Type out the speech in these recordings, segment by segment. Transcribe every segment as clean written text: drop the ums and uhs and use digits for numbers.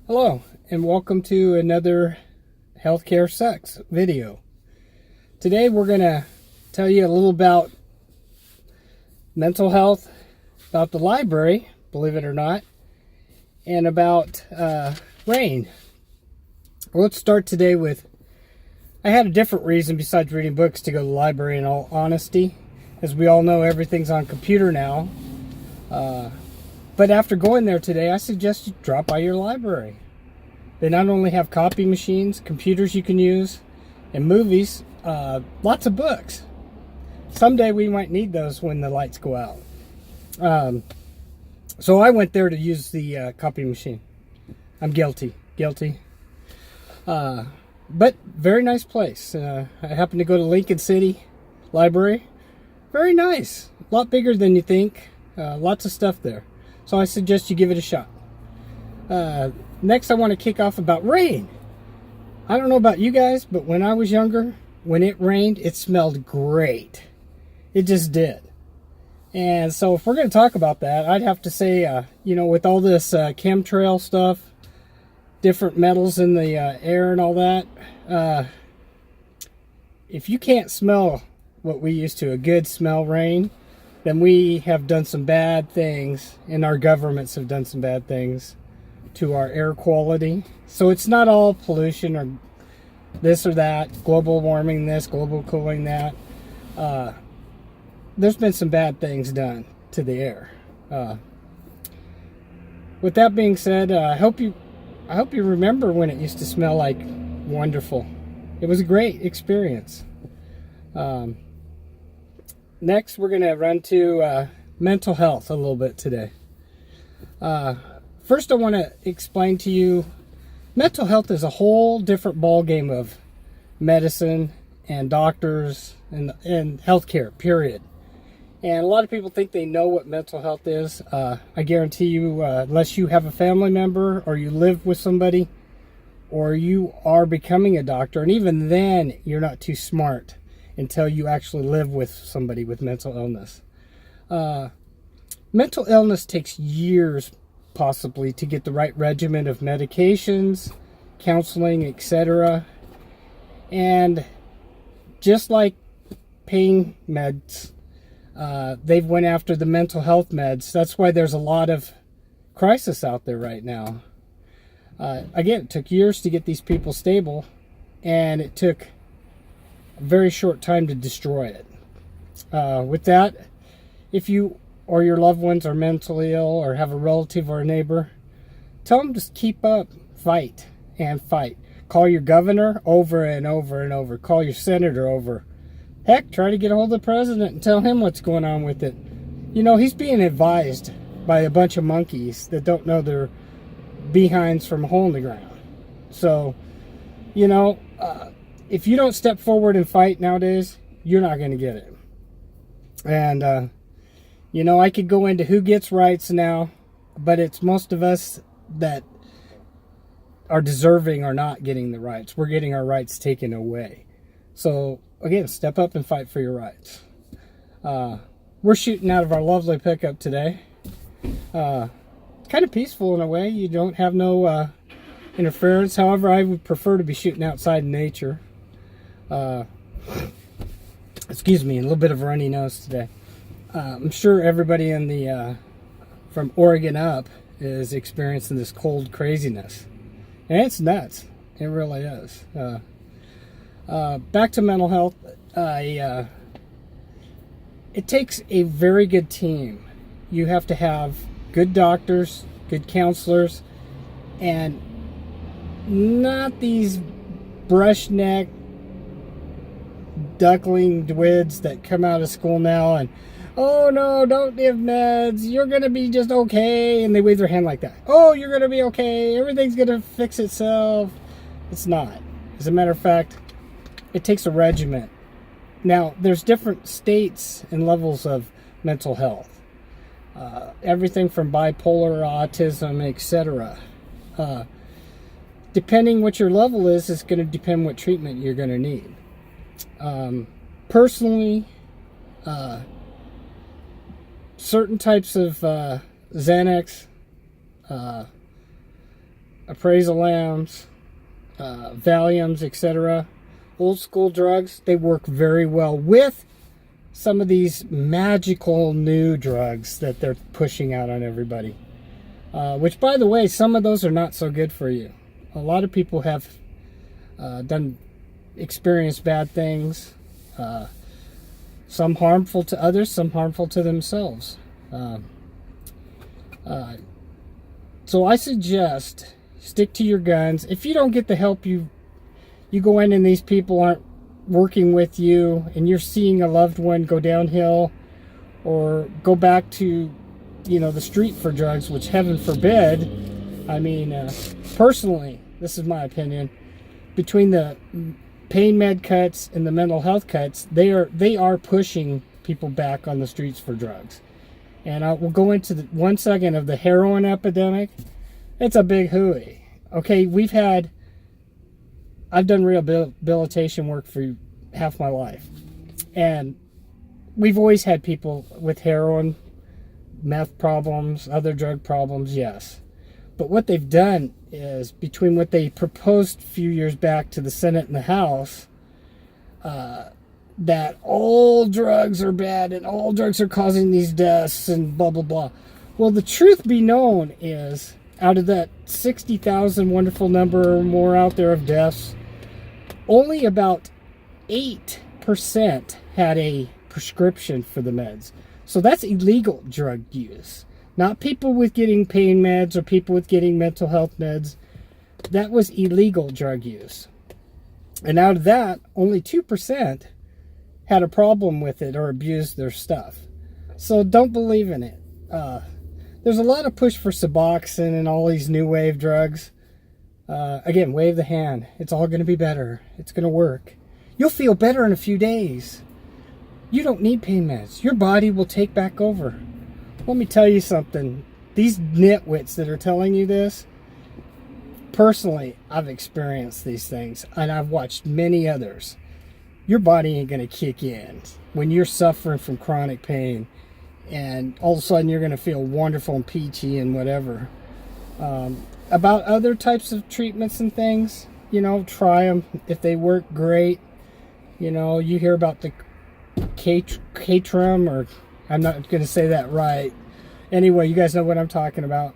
Hello, and welcome to another Healthcare Sucks video. Today we're going to tell you a little about mental health, about the library, believe it or not, and about rain. Well, let's start today with, I had a different reason besides reading books to go to the library, in all honesty. As we all know, everything's on computer now. But after going there today, I suggest you drop by your library. They not only have copy machines, computers you can use, and movies, lots of books. Someday we might need those when the lights go out. So I went there to use the copy machine. I'm guilty. But very nice place. I happened to go to Lincoln City Library. Very nice. A lot bigger than you think. Lots of stuff there. So I suggest you give it a shot. Next, I want to kick off about rain. I don't know about you guys, but when I was younger, when it rained, it smelled great. It just did. And so if we're going to talk about that, I'd have to say, with all this chemtrail stuff, different metals in the air and all that, if you can't smell what we used to, a good smell rain, then we have done some bad things, and our governments have done some bad things to our air quality. So it's not all pollution or this or that, global warming this, global cooling that. There's been some bad things done to the air. With that being said, I hope you remember when it used to smell like wonderful. It was a great experience. Next, we're going to run to mental health a little bit today. First, I want to explain to you, mental health is a whole different ballgame of medicine and doctors and healthcare, period. And a lot of people think they know what mental health is. I guarantee you, unless you have a family member or you live with somebody or you are becoming a doctor, and even then, you're not too smart until you actually live with somebody with mental illness. Mental illness takes years, possibly, to get the right regimen of medications, counseling, etc. And just like pain meds, they've went after the mental health meds. That's why there's a lot of crisis out there right now. Again, it took years to get these people stable, and it took a very short time to destroy it. With that, if you or your loved ones are mentally ill or have a relative or a neighbor, tell them to keep up, fight, and fight. Call your governor over and over and over. Call your senator over. Heck, try to get a hold of the president and tell him what's going on with it. He's being advised by a bunch of monkeys that don't know their behinds from a hole in the ground. So, if you don't step forward and fight nowadays, you're not going to get it. And, I could go into who gets rights now, but it's most of us that are deserving are not getting the rights. We're getting our rights taken away. So, again, step up and fight for your rights. We're shooting out of our lovely pickup today. Kind of peaceful in a way. You don't have no interference. However, I would prefer to be shooting outside in nature. Excuse me, a little bit of a runny nose today. I'm sure everybody in the from Oregon up is experiencing this cold craziness, and it's nuts. It really is. Back to mental health. It takes a very good team. You have to have good doctors, good counselors, and not these brushneck duckling dwids that come out of school now and, oh no, don't give meds, you're gonna be just okay, and they wave their hand like that. Oh, you're gonna be okay, everything's gonna fix itself. It's not. As a matter of fact, it takes a regimen. Now, there's different states and levels of mental health. Everything from bipolar, autism, etc. Depending what your level is going to depend what treatment you're going to need. Personally, certain types of Xanax appraisal Valiums, etc. Old school drugs, they work very well with some of these magical new drugs that they're pushing out on everybody. Which, by the way, some of those are not so good for you. A lot of people have experienced bad things. Some harmful to others, some harmful to themselves. So I suggest stick to your guns. If you don't get the help you go in and these people aren't working with you and you're seeing a loved one go downhill or go back to, the street for drugs, which heaven forbid. I mean, personally, this is my opinion, between the pain med cuts and the mental health cuts, they are pushing people back on the streets for drugs. And we'll go into 1 second of the heroin epidemic. It's a big hooey. Okay, I've done rehabilitation work for half my life. And we've always had people with heroin, meth problems, other drug problems, yes. But what they've done is, between what they proposed a few years back to the Senate and the House, that all drugs are bad and all drugs are causing these deaths and blah, blah, blah. Well, the truth be known is, out of that 60,000 wonderful number or more out there of deaths, only about 8% had a prescription for the meds. So that's illegal drug use. Not people with getting pain meds or people with getting mental health meds. That was illegal drug use. And out of that, only 2% had a problem with it or abused their stuff. So don't believe in it. There's a lot of push for Suboxone and all these new wave drugs. Again, wave the hand. It's all going to be better. It's going to work. You'll feel better in a few days. You don't need pain meds. Your body will take back over. Let me tell you something. These nitwits that are telling you this, personally, I've experienced these things, and I've watched many others. Your body ain't going to kick in when you're suffering from chronic pain, and all of a sudden you're going to feel wonderful and peachy and whatever. About other types of treatments and things, try them. If they work, great. You hear about the Catrum, or I'm not going to say that right. Anyway, you guys know what I'm talking about.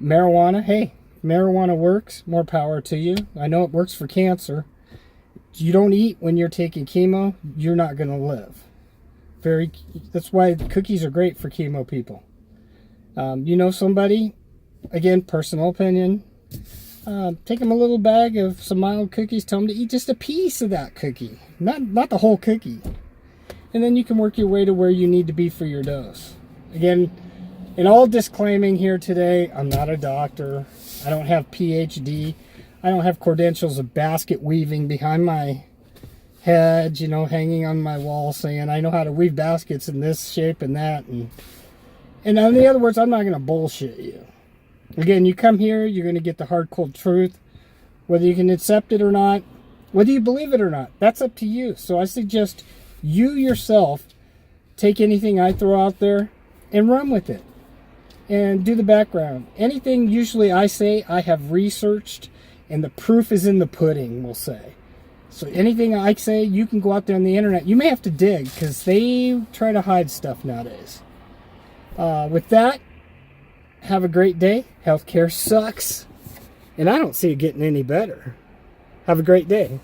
Marijuana. Hey, marijuana works. More power to you. I know it works for cancer. You don't eat when you're taking chemo, you're not going to live. That's why cookies are great for chemo people. Somebody, again, personal opinion, take them a little bag of some mild cookies, tell them to eat just a piece of that cookie, not the whole cookie. And then you can work your way to where you need to be for your dose. Again, in all disclaiming here today, I'm not a doctor. I don't have PhD. I don't have credentials of basket weaving behind my head, hanging on my wall saying I know how to weave baskets in this shape and that. And in other words, I'm not going to bullshit you. Again, you come here, you're going to get the hard, cold truth. Whether you can accept it or not, whether you believe it or not, that's up to you. So I suggest you yourself take anything I throw out there and run with it. And do the background. Anything usually I say, I have researched, and the proof is in the pudding, we'll say. So anything I say, you can go out there on the internet. You may have to dig, because they try to hide stuff nowadays. With that, have a great day. Healthcare sucks, and I don't see it getting any better. Have a great day.